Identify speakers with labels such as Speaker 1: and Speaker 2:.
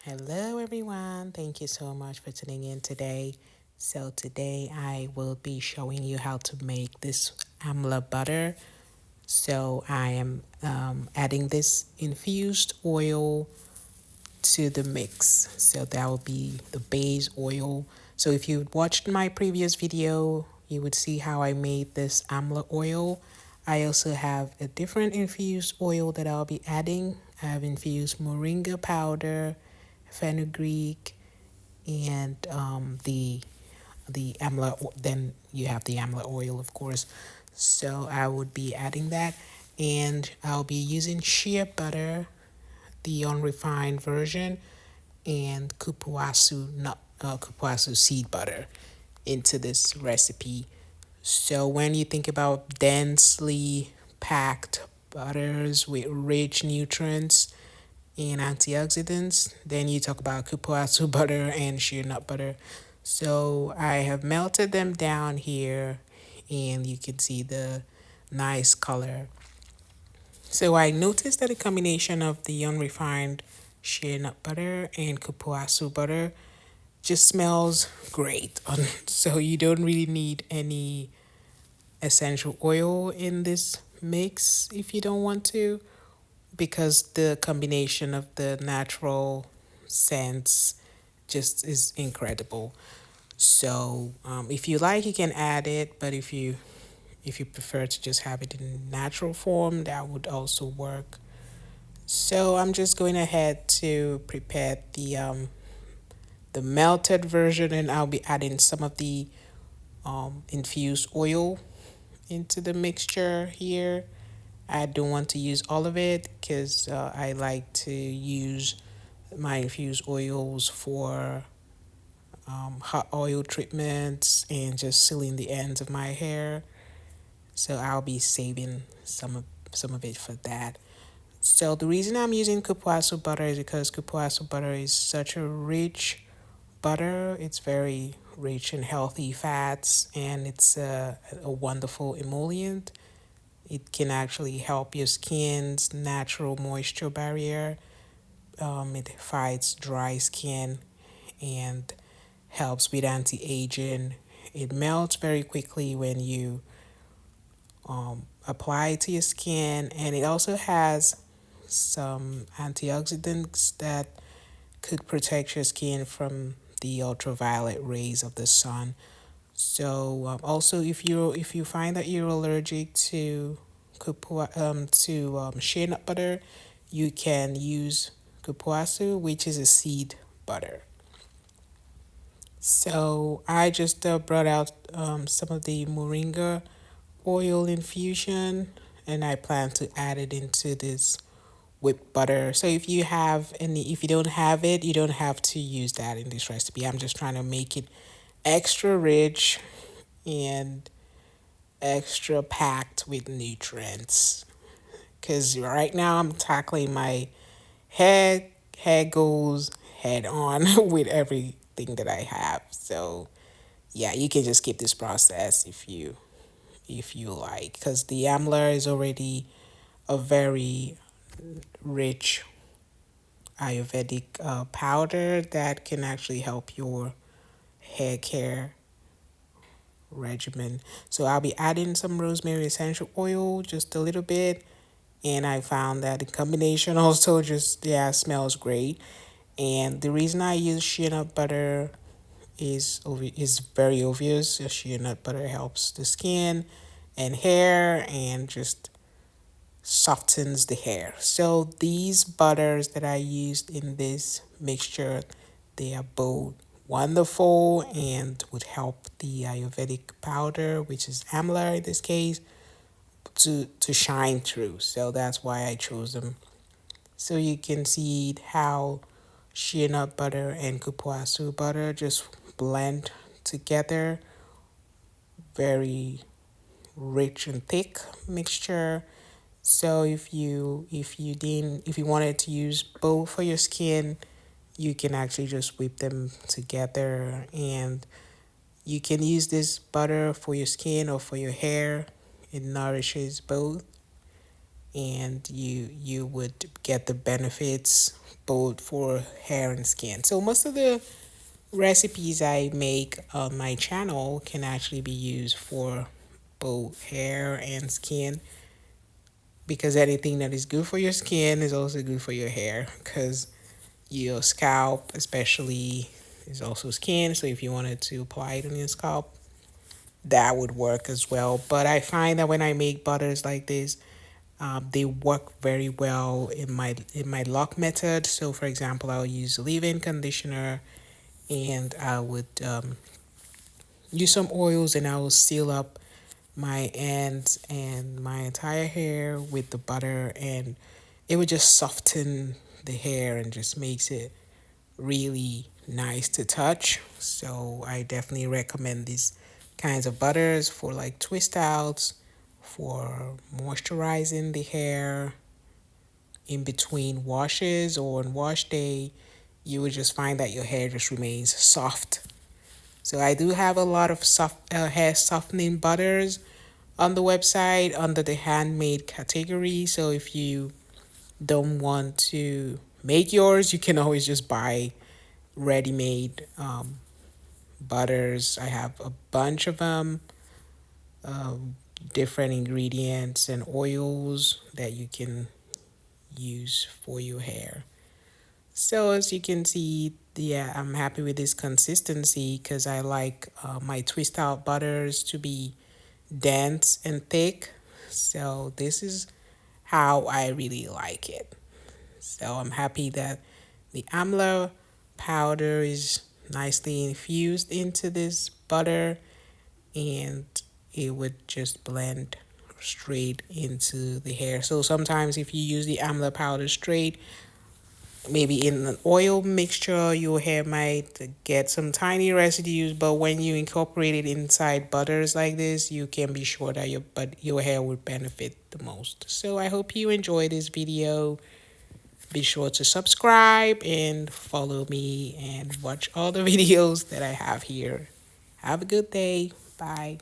Speaker 1: Hello, everyone. Thank you so much for tuning in today. So, today I will be showing you how to make this Amla butter. So, I am adding this infused oil to the mix. So, that will be the base oil. So, if you watched my previous video, you would see how I made this Amla oil. I also have a different infused oil that I'll be adding. I have infused moringa powder, fenugreek, and the amla. Then you have the amla oil, of course. So I would be adding that, and I'll be using shea butter, the unrefined version, and cupuacu seed butter into this recipe. So when you think about densely packed butters with rich nutrients and antioxidants, then you talk about cupuaçu butter and shea nut butter. So I have melted them down here, and you can see the nice color. So I noticed that a combination of the unrefined shea nut butter and cupuaçu butter just smells great. So you don't really need any essential oil in this mix if you don't want to, because the combination of the natural scents just is incredible. So if you like, you can add it, but if you prefer to just have it in natural form, that would also work. So I'm just going ahead to prepare the melted version, and I'll be adding some of the infused oil into the mixture here. I don't want to use all of it because I like to use my infused oils for hot oil treatments and just sealing the ends of my hair. So I'll be saving some of it for that. So the reason I'm using cupuaçu butter is because cupuaçu butter is such a rich butter. It's very rich in healthy fats, and it's a wonderful emollient. It can actually help your skin's natural moisture barrier. It fights dry skin and helps with anti-aging. It melts very quickly when you apply it to your skin, and it also has some antioxidants that could protect your skin from the ultraviolet rays of the sun. So also, if you find that you're allergic to shea nut butter, you can use cupuaçu, which is a seed butter. So I just brought out some of the moringa oil infusion, and I plan to add it into this whipped butter. So if you don't have it, you don't have to use that in this recipe. I'm just trying to make it extra rich and extra packed with nutrients. Because right now I'm tackling my head goes head on with everything that I have. So yeah, you can just skip this process if you like, because the Amla is already a very rich Ayurvedic powder that can actually help your hair care regimen. So I'll be adding some rosemary essential oil, just a little bit, and I found that the combination also just smells great. And the reason I use shea nut butter is very obvious. Shea nut butter helps the skin and hair and just softens the hair. So these butters that I used in this mixture, they are both wonderful and would help the Ayurvedic powder, which is Amla in this case, to shine through. So that's why I chose them. So you can see how shea nut butter and cupuaçu butter just blend together. Very rich and thick mixture. So if you wanted to use both for your skin, you can actually just whip them together, and you can use this butter for your skin or for your hair. It nourishes both, and you would get the benefits both for hair and skin. So most of the recipes I make on my channel can actually be used for both hair and skin, because anything that is good for your skin is also good for your hair, because your scalp especially is also skin. So if you wanted to apply it on your scalp, that would work as well. But I find that when I make butters like this, they work very well in my lock method. So for example, I'll use leave-in conditioner, and I would use some oils, and I will seal up my ends and my entire hair with the butter, and it would just soften the hair and just makes it really nice to touch. So I definitely recommend these kinds of butters for like twist outs, for moisturizing the hair in between washes or on wash day. You would just find that your hair just remains soft. So I do have a lot of soft hair softening butters on the website under the handmade category. So if you don't want to make yours, you can always just buy ready-made butters. I have a bunch of them, different ingredients and oils that you can use for your hair. So as you can see, yeah, I'm happy with this consistency because I like my twist out butters to be dense and thick. So this is how I really like it. So I'm happy that the Amla powder is nicely infused into this butter, and it would just blend straight into the hair. So sometimes if you use the Amla powder straight, maybe in an oil mixture, your hair might get some tiny residues, but when you incorporate it inside butters like this, you can be sure that your hair would benefit the most. So I hope you enjoy this video. Be sure to subscribe and follow me and watch all the videos that I have here. Have a good day. Bye.